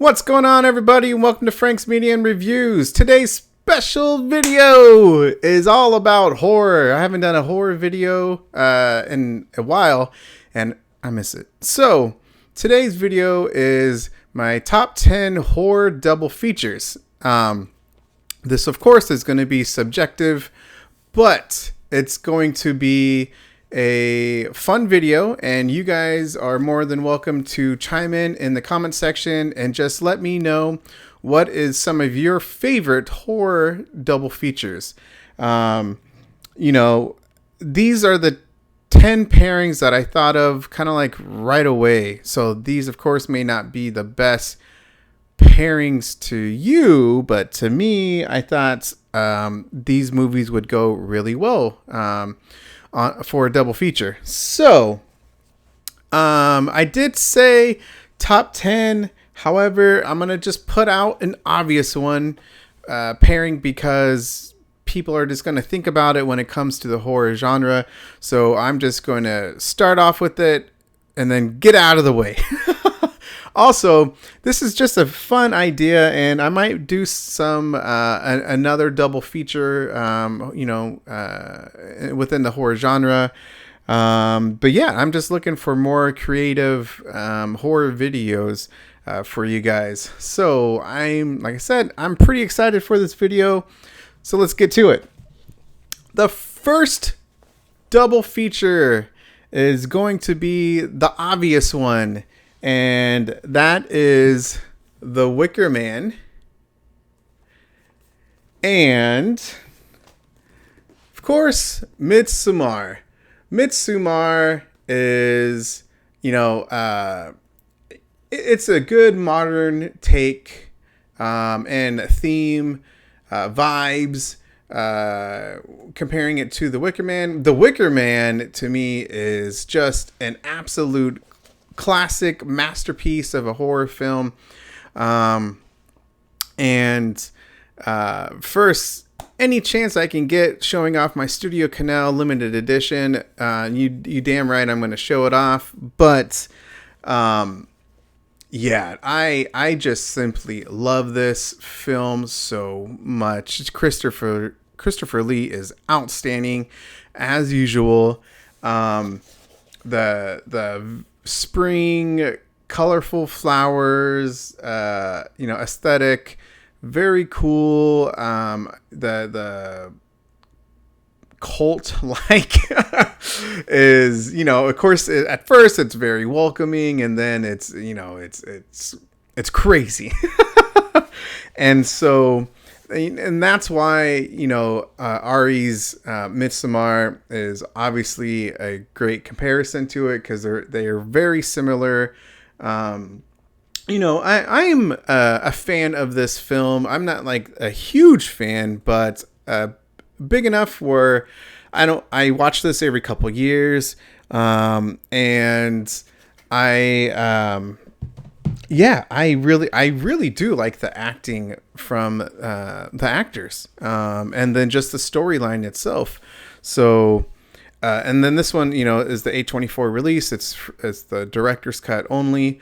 What's going on, everybody? Welcome to Frank's Media and Reviews. Today's special video is all about horror. I haven't done a horror video in a while, and I miss it. So, today's video is my top 10 horror double features. This, of course, is going to be subjective, but it's going to be a fun video, and you guys are more than welcome to chime in the comment section and just let me know what is some of your favorite horror double features. These are the 10 pairings that I thought of kind of like right away. So these, of course, may not be the best pairings to you, but to me, I thought these movies would go really well for a double feature. So, I did say top 10. However, I'm going to just put out an obvious one pairing because people are just going to think about it when it comes to the horror genre. So I'm just going to start off with it and then get out of the way. Also, this is just a fun idea, and I might do some another double feature, within the horror genre. But yeah, I'm just looking for more creative horror videos for you guys. So like I said, I'm pretty excited for this video. So let's get to it. The first double feature is going to be the obvious one. And that is The Wicker Man. And, of course, Midsommar. Midsommar is, it's a good modern take and theme, vibes, comparing it to The Wicker Man. The Wicker Man, to me, is just an absolute classic masterpiece of a horror film. First, any chance I can get showing off my Studio Canal limited edition, you damn right I'm going to show it off. But I just simply love this film so much. Christopher Lee is outstanding as usual. The spring, colorful flowers, aesthetic, very cool. The cult like is, of course, at first it's very welcoming, and then it's crazy. And so, and that's why, Ari's Midsommar is obviously a great comparison to it, because they are very similar. I'm a fan of this film. I'm not like a huge fan, but big enough where I watch this every couple years, and I really do like the acting from the actors, and then just the storyline itself. So, and then this one, is the A24 release. It's the director's cut only.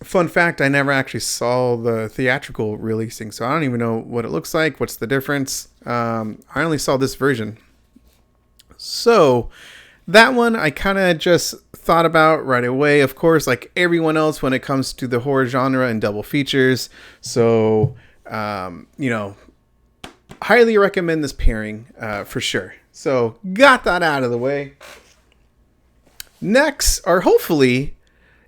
Fun fact, I never actually saw the theatrical releasing, so I don't even know what it looks like. What's the difference? I only saw this version. So that one I kind of just thought about right away, of course, like everyone else when it comes to the horror genre and double features. So, highly recommend this pairing for sure. So, got that out of the way. Next are hopefully,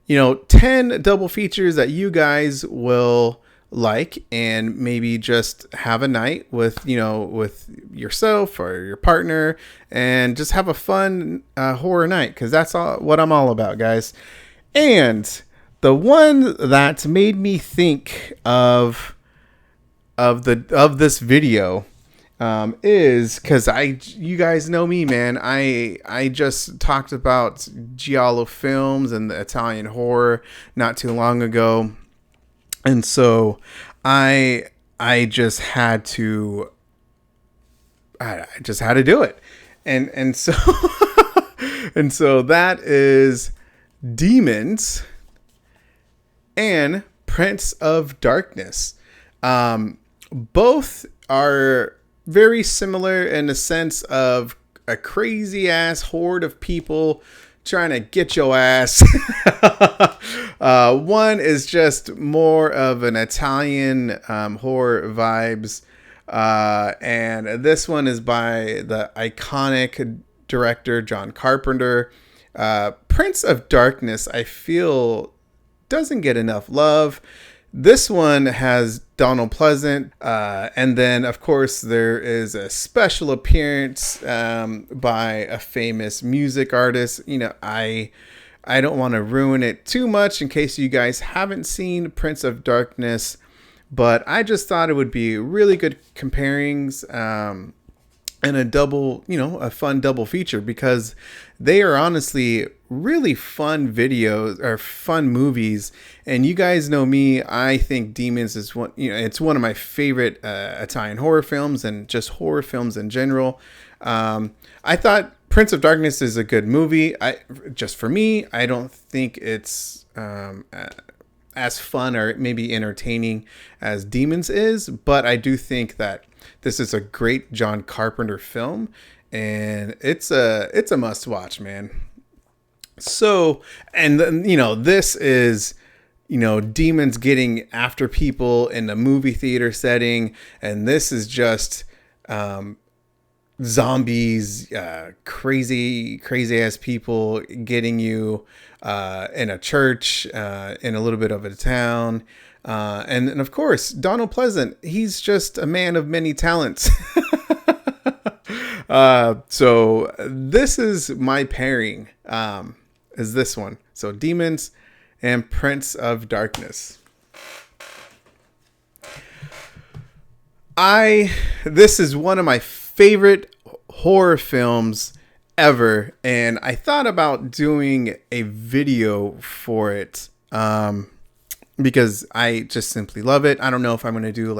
10 double features that you guys will like, and maybe just have a night with, with yourself or your partner, and just have a fun horror night, because that's what I'm all about, guys. And the one that made me think of this video is because you guys know me, man. I just talked about giallo films and the Italian horror not too long ago. And so I just had to do it. And so so that is Demons and Prince of Darkness. Both are very similar in the sense of a crazy ass horde of people trying to get your ass. One is just more of an Italian horror vibes. And this one is by the iconic director John Carpenter. Prince of Darkness, I feel, doesn't get enough love. This one has Donald Pleasant, and then of course there is a special appearance by a famous music artist. You know, I don't want to ruin it too much in case you guys haven't seen Prince of Darkness, but I just thought it would be really good comparings. And a double, a fun double feature, because they are honestly really fun videos or fun movies. And you guys know me, I think Demons is one, it's one of my favorite Italian horror films and just horror films in general. I thought Prince of Darkness is a good movie. Just for me, I don't think it's as fun or maybe entertaining as Demons is, but I do think that this is a great John Carpenter film, and it's a must watch, man. So, and then, this is, demons getting after people in the movie theater setting, and this is just zombies, crazy ass people getting you in a church, in a little bit of a town. And of course, Donald Pleasant, he's just a man of many talents. So this is my pairing, is this one. So Demons and Prince of Darkness. This is one of my favorite horror films ever, and I thought about doing a video for it, because I just simply love it. I don't know if I'm going to do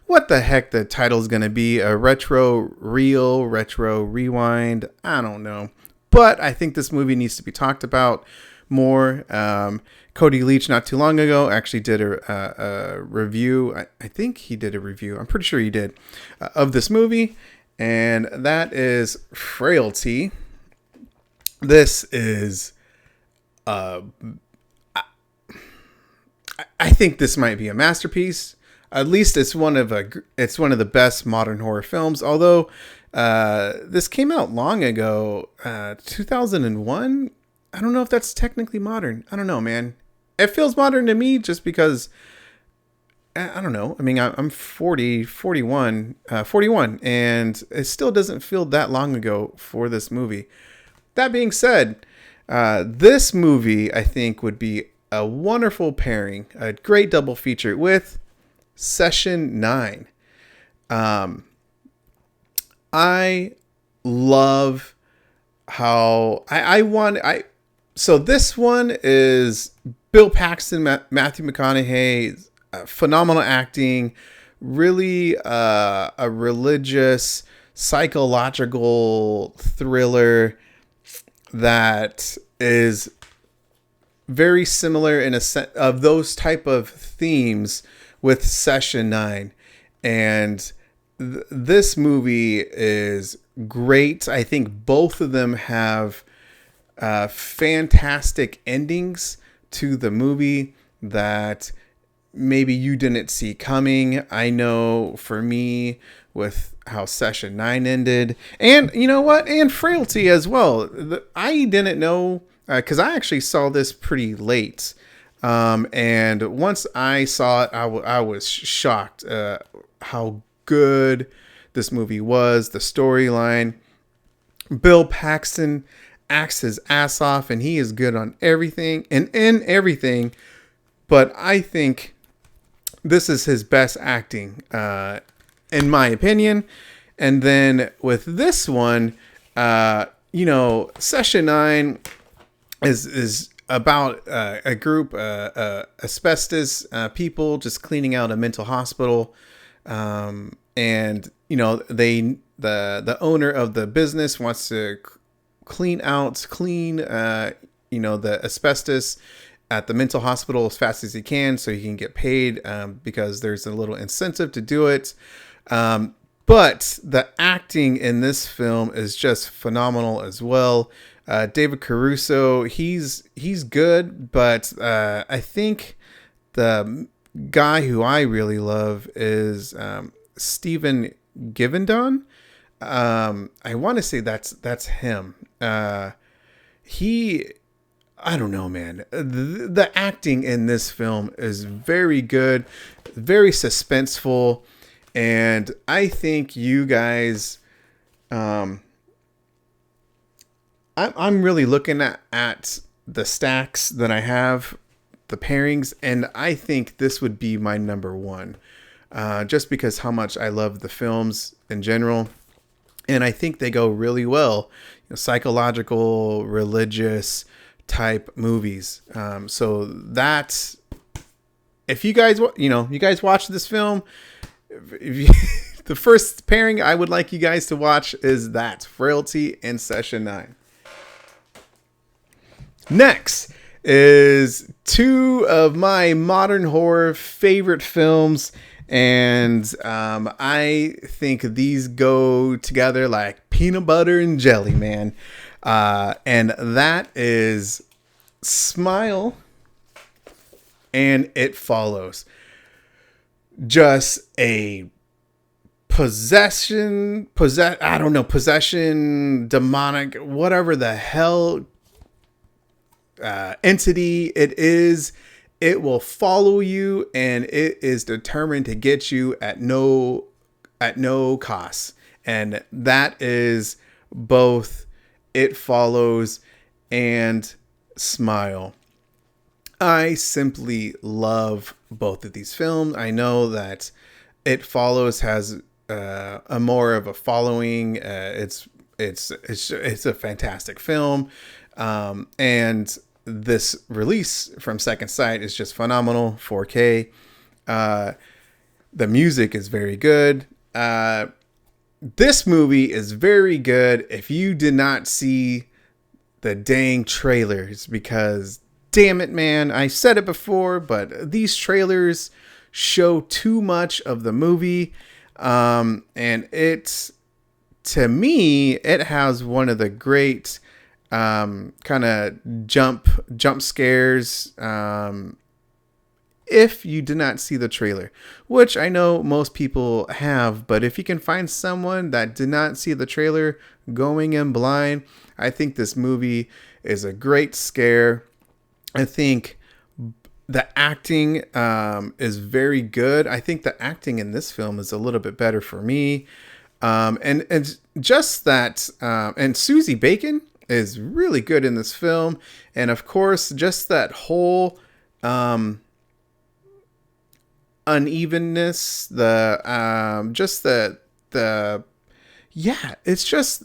what the heck the title is going to be, a retro rewind. I don't know, but I think this movie needs to be talked about more. Cody Leach not too long ago actually did a review. I think he did a review. I'm pretty sure he did, of this movie. And that is Frailty. This is, I think this might be a masterpiece. At least it's one of the best modern horror films. Although this came out long ago, 2001. I don't know if that's technically modern. I don't know, man. It feels modern to me just because, I don't know. I mean, I'm 41, and it still doesn't feel that long ago for this movie. That being said, this movie, I think, would be a wonderful pairing, a great double feature with Session 9. I love how so this one is Bill Paxton, Matthew McConaughey, phenomenal acting, really a religious psychological thriller that is very similar in a set of those type of themes with Session 9. And this movie is great. I think both of them have fantastic endings to the movie that maybe you didn't see coming. I know for me, with how Session 9 ended, and you know what, and Frailty as well. I didn't know, because I actually saw this pretty late. And once I saw it, I was shocked how good this movie was. The storyline, Bill Paxton acts his ass off, and he is good on everything and in everything. But I think this is his best acting, in my opinion. And then with this one, Session 9 is about a group asbestos people just cleaning out a mental hospital, and the owner of the business wants to clean the asbestos at the mental hospital as fast as he can so he can get paid, because there's a little incentive to do it. But the acting in this film is just phenomenal as well. David Caruso, he's good, but I think the guy who I really love is Stephen Givendon. I want to say that's him. I don't know, man. The acting in this film is very good, very suspenseful, and I think you guys, I'm really looking at the stacks that I have, the pairings, and I think this would be my number one, just because how much I love the films in general, and I think they go really well, psychological, religious type movies. So that's, if you guys watch this film, the first pairing I would like you guys to watch is that Frailty and Session 9. Next is two of my modern horror favorite films, and I think these go together like peanut butter and jelly, man. And that is Smile and It Follows. Just a possession, demonic, whatever the hell entity it is. It will follow you, and it is determined to get you at no cost. And that is both It Follows and Smile. I simply love both of these films. I know that It Follows has a more of a following. It's a fantastic film, and this release from Second Sight is just phenomenal. 4K. The music is very good. This movie is very good. If you did not see the dang trailers, because damn it, man, I said it before, but these trailers show too much of the movie. And to me, it has one of the great kind of jump scares. If you did not see the trailer, which I know most people have, but if you can find someone that did not see the trailer going in blind, I think this movie is a great scare. I think the acting is very good. I think the acting in this film is a little bit better for me. And just that, and Susie Bacon is really good in this film. And of course, just that whole, unevenness, it's just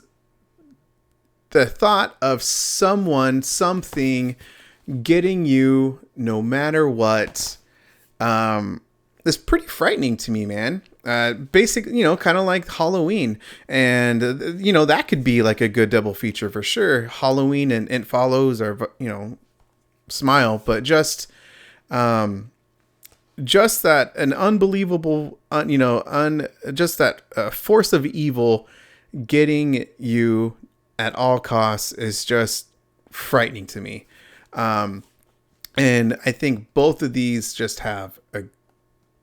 the thought of something getting you no matter what, is pretty frightening to me, man. Basically, kind of like Halloween, and that could be like a good double feature for sure. Halloween and It Follows, or Smile, but just that an unbelievable, just that force of evil getting you at all costs is just frightening to me. And I think both of these just have a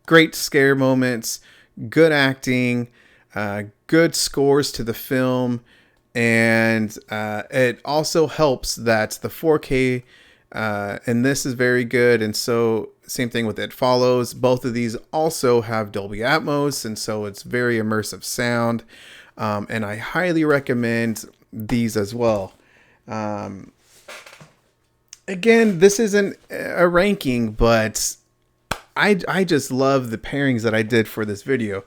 great scare moments, good acting, good scores to the film, and it also helps that the 4K and this is very good. And so same thing with It Follows. Both of these also have Dolby Atmos, and so it's very immersive sound. And I highly recommend these as well. Again, this isn't a ranking, but I just love the pairings that I did for this video.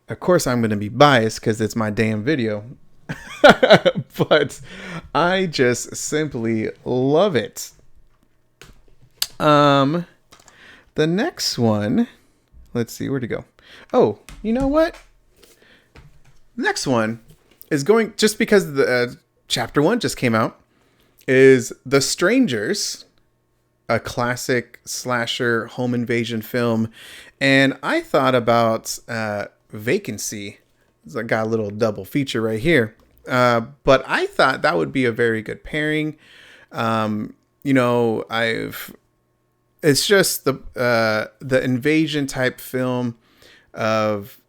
Of course, I'm going to be biased because it's my damn video. But I just simply love it. The next one, let's see, where'd it go? Oh, you know what? Next one is going, just because the chapter 1 just came out, is The Strangers a classic slasher home invasion film. And I thought about Vacancy. I got a little double feature right here. But I thought that would be a very good pairing. You know, it's just the invasion type film of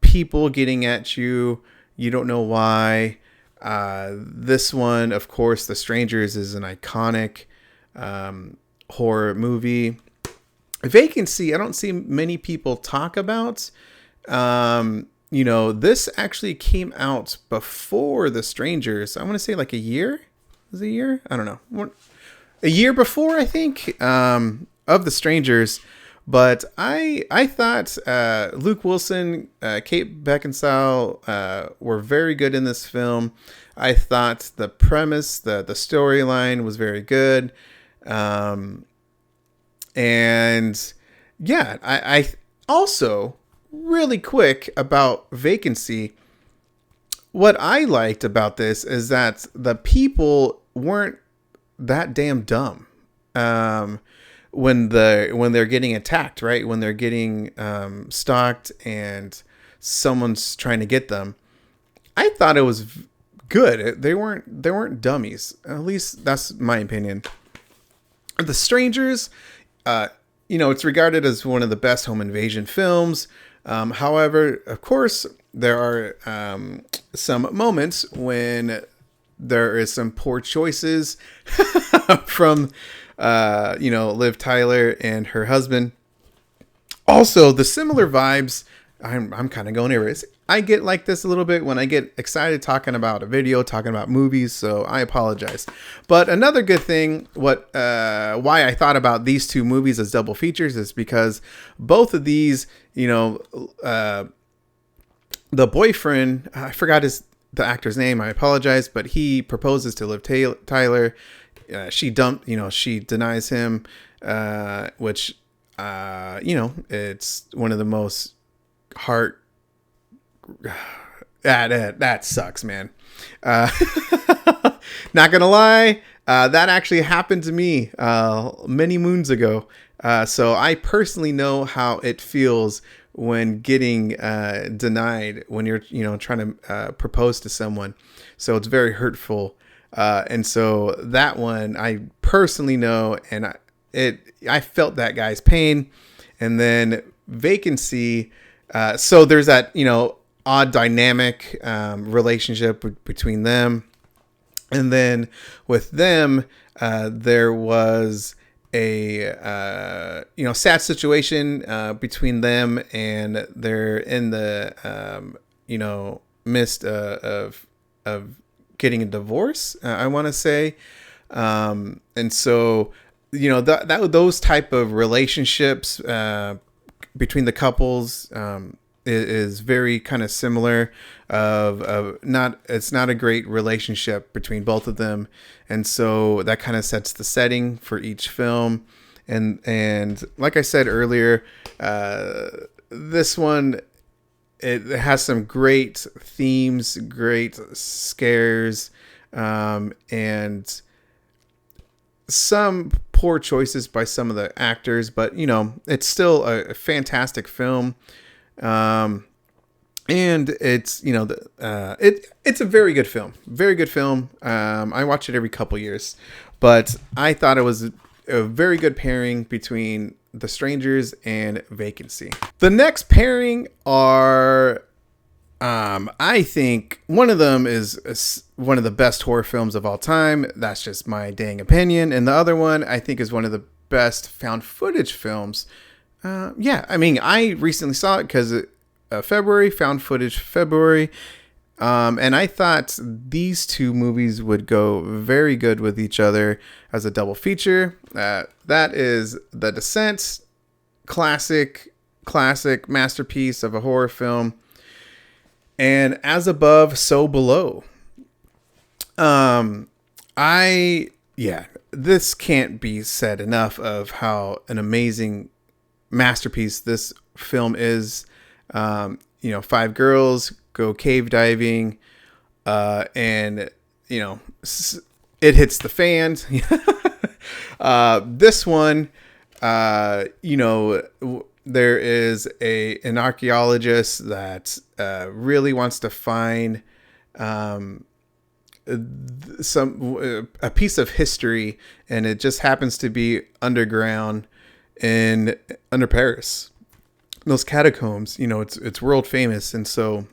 people getting at you. You don't know why. This one, of course, The Strangers is an iconic horror movie. Vacancy, I don't see many people talk about. You know, this actually came out before The Strangers. I want to say like a year. Was it a year? I don't know. A year before, I think, of The Strangers. But I thought Luke Wilson, Kate Beckinsale were very good in this film. I thought the premise, the storyline was very good. And yeah, I also, really quick about Vacancy, what I liked about this is that the people weren't that damn dumb. When they're getting attacked, right? When they're getting stalked and someone's trying to get them, I thought it was good. They weren't dummies. At least that's my opinion. The Strangers, you know, it's regarded as one of the best home invasion films. However, of course, there are some moments when there is some poor choices from you know, Liv Tyler and her husband. Also, the similar vibes, I'm kind of going over. I get like this a little bit when I get excited talking about a video, talking about movies, so I apologize. But another good thing, why I thought about these two movies as double features is because both of these, you know, the boyfriend, I forgot the actor's name, I apologize, but he proposes to Liv Tyler. She denies him, which, you know, it's one of the most that sucks, man. Not gonna lie, that actually happened to me many moons ago. So I personally know how it feels when getting denied when you're, you know, trying to propose to someone. So it's very hurtful. And so that one I personally know, and I felt that guy's pain. And then Vacancy, so there's that, you know, odd dynamic relationship between them. And then with them, there was a you know, sad situation between them, and they're in the you know, midst of getting a divorce, I want to say. And so, you know, those type of relationships between the couples is very kind of similar. It's not a great relationship between both of them, and so that kind of sets the setting for each film. And like I said earlier, this one, it has some great themes, great scares, and some poor choices by some of the actors, but you know, it's still a fantastic film. And it's, you know, it's a very good film, very good film. I watch it every couple years, but I thought it was a very good pairing between The Strangers and Vacancy. The next pairing are, I think one of them is one of the best horror films of all time. That's just my dang opinion. And the other one I think is one of the best found footage films. Yeah, I mean, I recently saw it because February, found footage February. And I thought these two movies would go very good with each other as a double feature. That is The Descent, classic masterpiece of a horror film, and As Above, So Below. This can't be said enough of how an amazing masterpiece this film is. You know, 5 girls go cave diving, and you know, it hits the fan. This one, there is an archaeologist that really wants to find a piece of history, and it just happens to be underground under Paris. Those catacombs, it's world famous, and so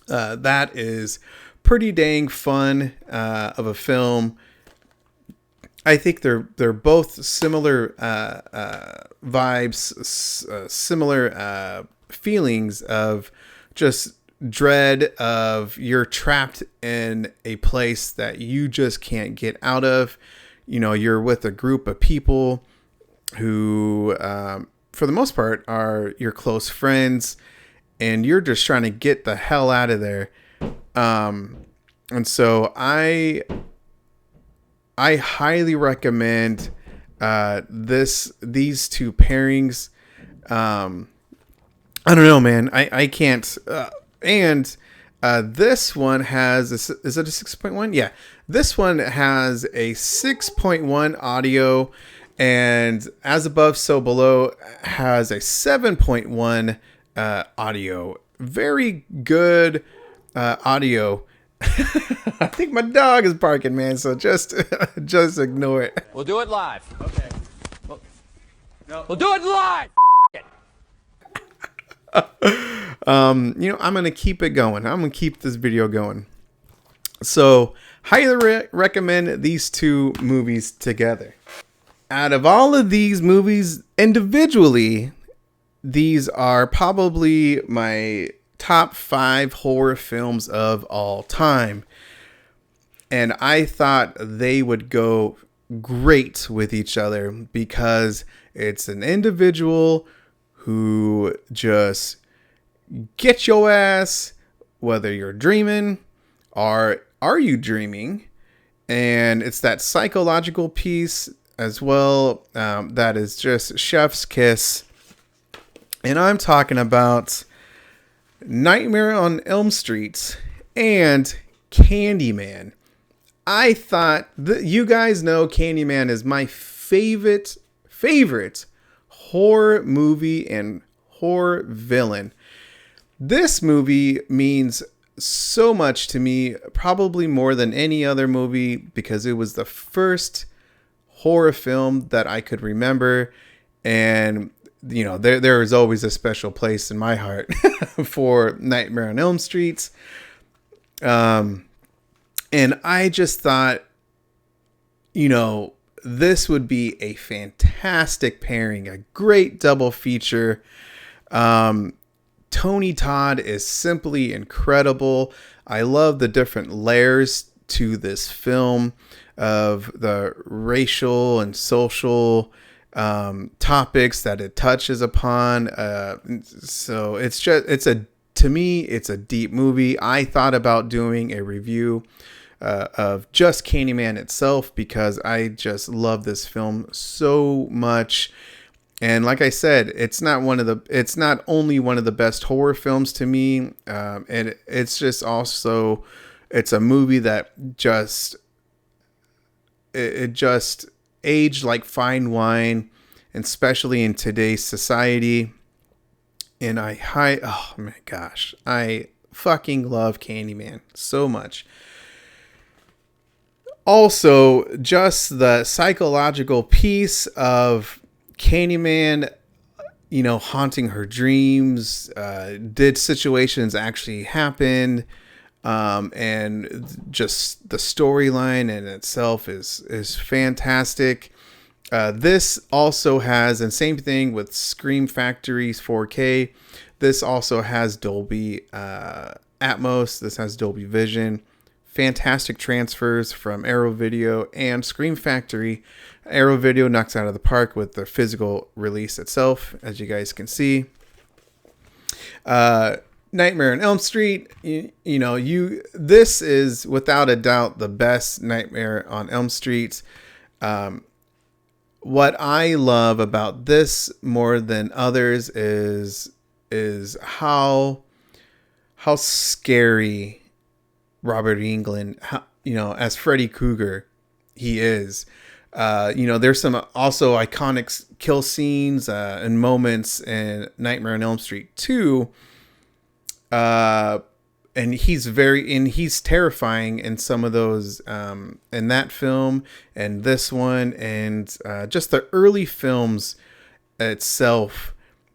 that is pretty dang fun of a film. I think they're both similar vibes, similar feelings of just dread of you're trapped in a place that you just can't get out of. You're with a group of people who, for the most part, are your close friends, and you're just trying to get the hell out of there. And so I highly recommend these two pairings. I don't know, man. I can't. And this one has is it a 6.1? Yeah, this one has a 6.1 audio, and As Above, So Below has a 7.1 audio. Very good audio. I think my dog is barking, man. So just ignore it. We'll do it live. Okay. We'll do it live. I'm gonna keep it going. I'm gonna keep this video going. So highly recommend these two movies together. Out of all of these movies individually, these are probably my top 5 horror films of all time. And I thought they would go great with each other because it's an individual who just gets your ass, whether you're dreaming or are you dreaming. And it's that psychological piece as well that is just chef's kiss. And I'm talking about Nightmare on Elm Street and Candyman. I thought you guys know Candyman is my favorite horror movie and horror villain. This movie means so much to me, probably more than any other movie, because it was the first horror film that I could remember. And there is always a special place in my heart for Nightmare on Elm Street. And I just thought, this would be a fantastic pairing, a great double feature. Tony Todd is simply incredible. I love the different layers to this film of the racial and social topics that it touches upon. So to me, it's a deep movie. I thought about doing a review of just Candyman itself because I just love this film so much. And like I said, it's not only one of the best horror films to me. And it's just also, it's a movie that just aged like fine wine, and especially in today's society. And oh my gosh, I fucking love Candyman so much. Also, just the psychological piece of Candyman, haunting her dreams. Did situations actually happen? And just the storyline in itself is fantastic. This also has, and same thing with Scream Factory's 4K. This also has Dolby Atmos. This has Dolby Vision. Fantastic transfers from Arrow Video and Scream Factory. Arrow Video knocks out of the park with the physical release itself, as you guys can see. Nightmare on Elm Street, this is without a doubt the best Nightmare on Elm Street. What I love about this more than others is how scary Robert Englund, as Freddy Krueger, he is. There's some also iconic kill scenes and moments in Nightmare on Elm Street 2. And he's terrifying in some of those, in that film and this one, and just the early films itself.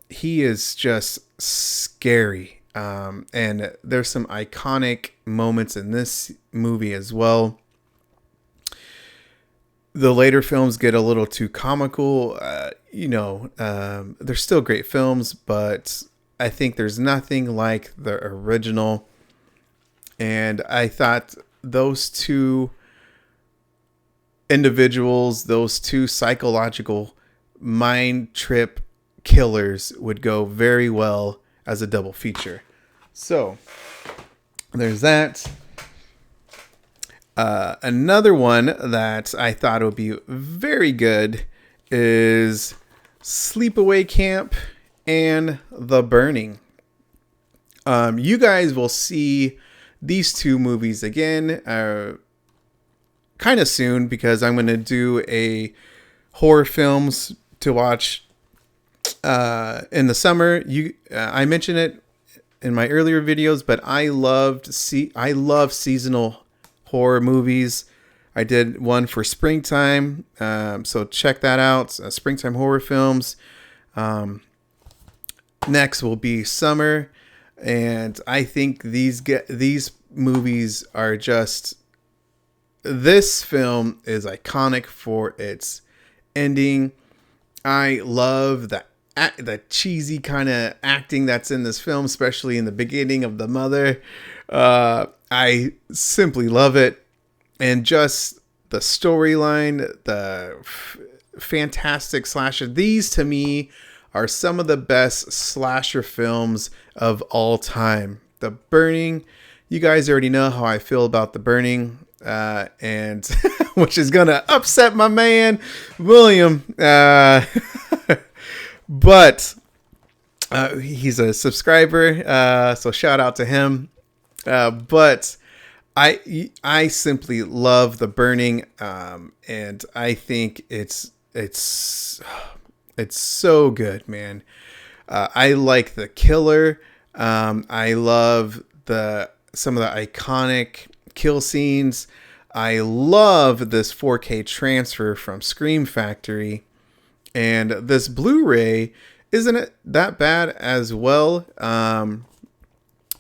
He is just scary. And there's some iconic moments in this movie as well. The later films get a little too comical. They're still great films, but I think there's nothing like the original. And I thought those two individuals, those two psychological mind trip killers would go very well as a double feature. So there's that. Another one that I thought would be very good is Sleepaway Camp and The Burning. You guys will see these two movies again kind of soon, because I'm going to do a horror films to watch in the summer. I mentioned it in my earlier videos, but I love seasonal horror movies. I did one for springtime, so check that out. Springtime horror films. Next will be summer, and I think these movies are just. This film is iconic for its ending. I love the cheesy kind of acting that's in this film, especially in the beginning of the mother. I simply love it. And just the storyline, the fantastic slasher. These, to me, are some of the best slasher films of all time. The Burning, you guys already know how I feel about The Burning. And which is gonna upset my man William, but he's a subscriber, so shout out to him. But I simply love The Burning, and I think it's so good, man. I like the killer. I love some of the iconic kill scenes. I love this 4K transfer from Scream Factory, and this Blu-ray isn't it that bad as well.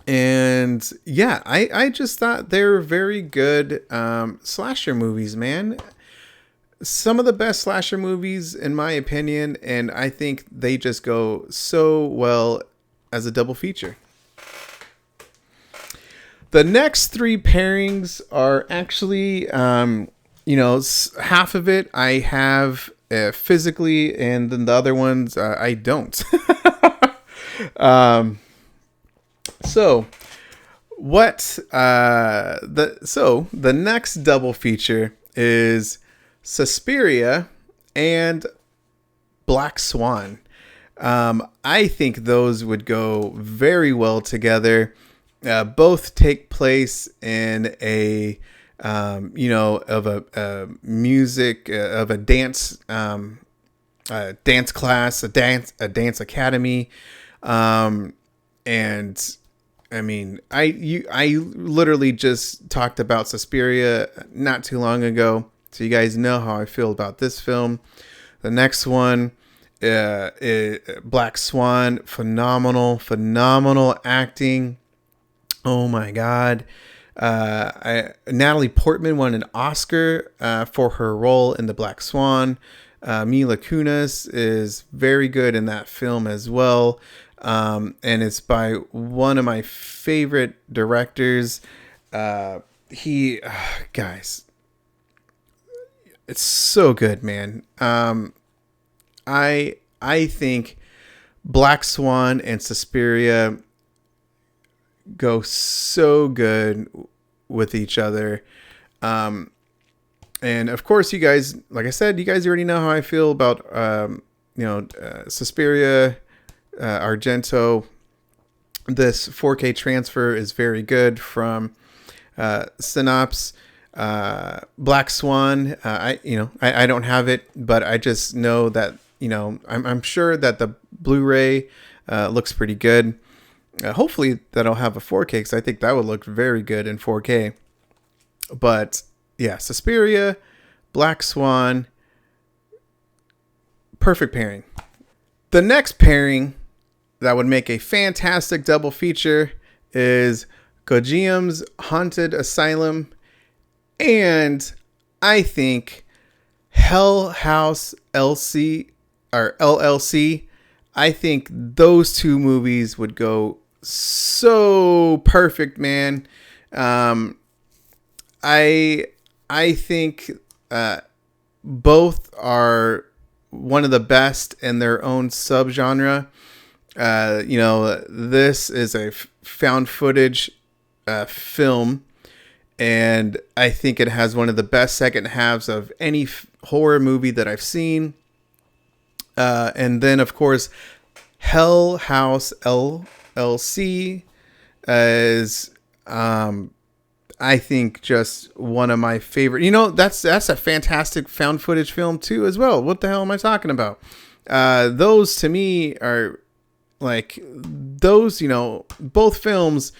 And yeah, I just thought they're very good slasher movies, man. Some of the best slasher movies in my opinion, and I think they just go so well as a double feature. The next three pairings are actually, half of it I have physically, and then the other ones I don't. So the next double feature is Suspiria and Black Swan. I think those would go very well together. Both take place in a music of a dance class, a dance academy, and I mean, I literally just talked about Suspiria not too long ago, so you guys know how I feel about this film. The next one, Black Swan, phenomenal acting. Oh my God. Natalie Portman won an Oscar for her role in The Black Swan. Mila Kunis is very good in that film as well. And it's by one of my favorite directors. Guys, it's so good, man. I think Black Swan and Suspiria go so good with each other. And of course, you guys, like I said, you guys already know how I feel about, Suspiria, Argento. This 4K transfer is very good from Synopsis. Black Swan. I don't have it, but I just know that I'm sure that the Blu-ray looks pretty good. Hopefully that'll have a 4K because I think that would look very good in 4K. But yeah, Suspiria, Black Swan, perfect pairing. The next pairing that would make a fantastic double feature is Gunjiam's Haunted Asylum and I think Hell House LLC. I think those two movies would go so perfect, man. I think both are one of the best in their own subgenre. This is a found footage film, and I think it has one of the best second halves of any horror movie that I've seen. And then, of course, Hell House LLC is, I think, just one of my favorite. That's a fantastic found footage film too, as well. What the hell am I talking about? Those to me are like those. Both films,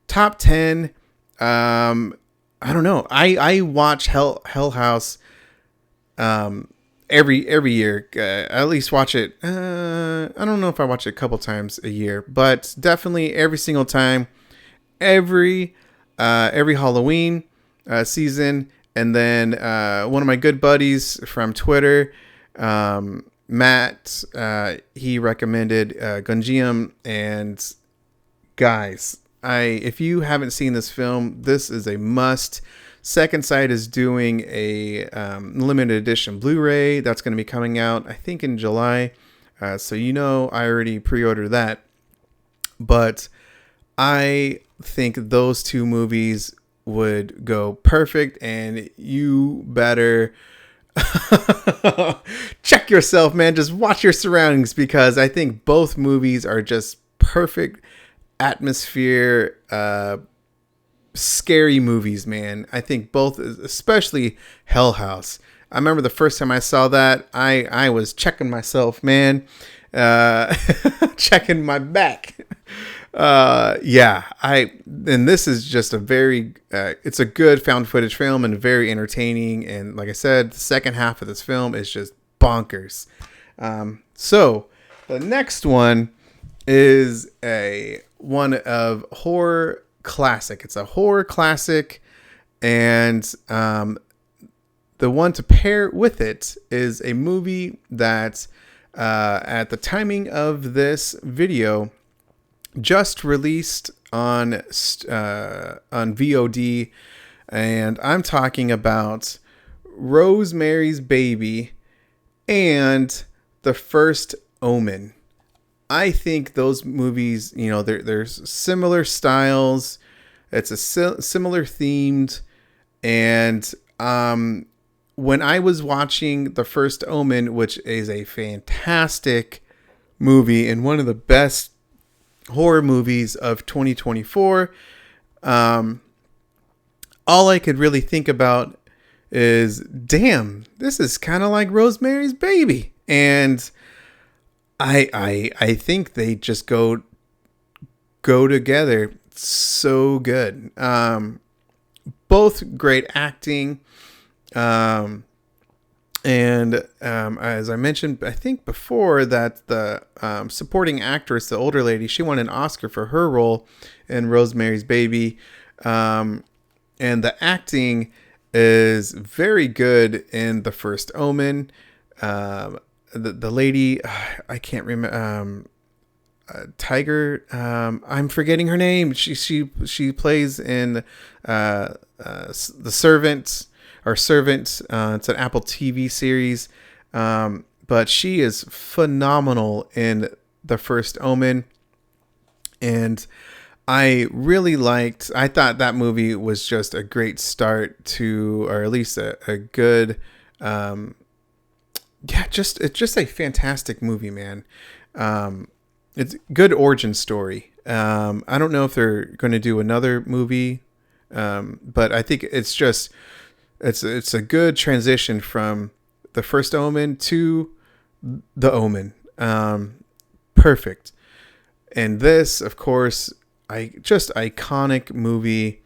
top 10. I don't know. I watch Hell House. Every year, at least watch it. I don't know if I watch it a couple times a year, but definitely every single time, every Halloween season. And then one of my good buddies from Twitter, Matt, he recommended Gunjiam. And guys, if you haven't seen this film, this is a must. Second Sight is doing a limited edition Blu-ray that's going to be coming out, I think, in July. So I already pre-ordered that. But I think those two movies would go perfect, and you better check yourself, man. Just watch your surroundings, because I think both movies are just perfect atmosphere, scary movies, man. I think both, especially Hell House. I remember the first time I saw that, I was checking myself, man, checking my back. And this is just it's a good found footage film and very entertaining. And like I said, the second half of this film is just bonkers. So the next one is one of horror classic. It's a horror classic, and the one to pair with it is a movie that at the timing of this video just released on VOD, and I'm talking about Rosemary's Baby and the first Omen. I think those movies, there's similar styles. It's a similar themed. And when I was watching the first Omen, which is a fantastic movie and one of the best horror movies of 2024, all I could really think about is, damn, this is kind of like Rosemary's Baby. And I think they just go together so good. Both great acting. And as I mentioned, I think before, that the supporting actress, the older lady, she won an Oscar for her role in Rosemary's Baby. And the acting is very good in the first Omen. The lady, I can't remember, Tiger, I'm forgetting her name. She plays in The Servant, or Servant. It's an Apple TV series, but she is phenomenal in the first Omen, and I thought that movie was just a great start to, or at least a good, it's just a fantastic movie, man. It's good origin story. I don't know if they're going to do another movie But I think it's just it's a good transition from the first Omen to the Omen. Perfect. And this, of course, just iconic movie.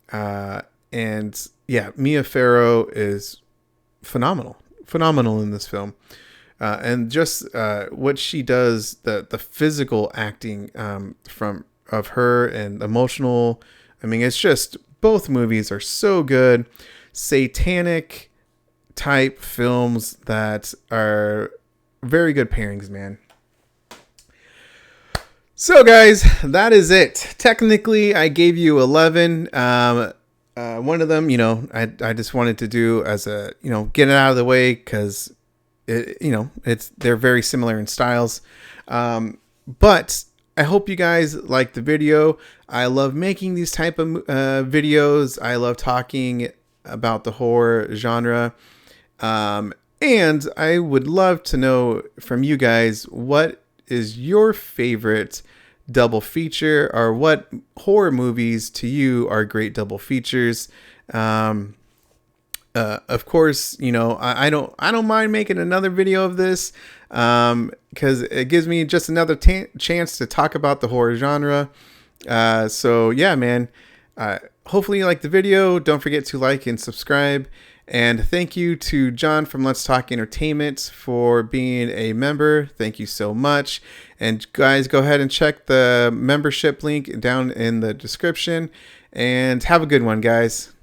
And yeah, Mia Farrow is phenomenal in this film. And just what she does, the physical acting from of her and emotional. I mean, it's just both movies are so good. Satanic type films that are very good pairings, man. So guys, that is it. Technically, I gave you 11. One of them, I just wanted to do as a, get it out of the way because they're very similar in styles. But I hope you guys like the video. I love making these type of videos. I love talking about the horror genre. And I would love to know from you guys, what is your favorite double feature, or what horror movies to you are great double features? Of course, I don't mind making another video of this, because it gives me just another chance to talk about the horror genre. So yeah, man, hopefully you like the video. Don't forget to like and subscribe. And thank you to John from Let's Talk Entertainment for being a member. Thank you so much. And guys, go ahead and check the membership link down in the description. And have a good one, guys.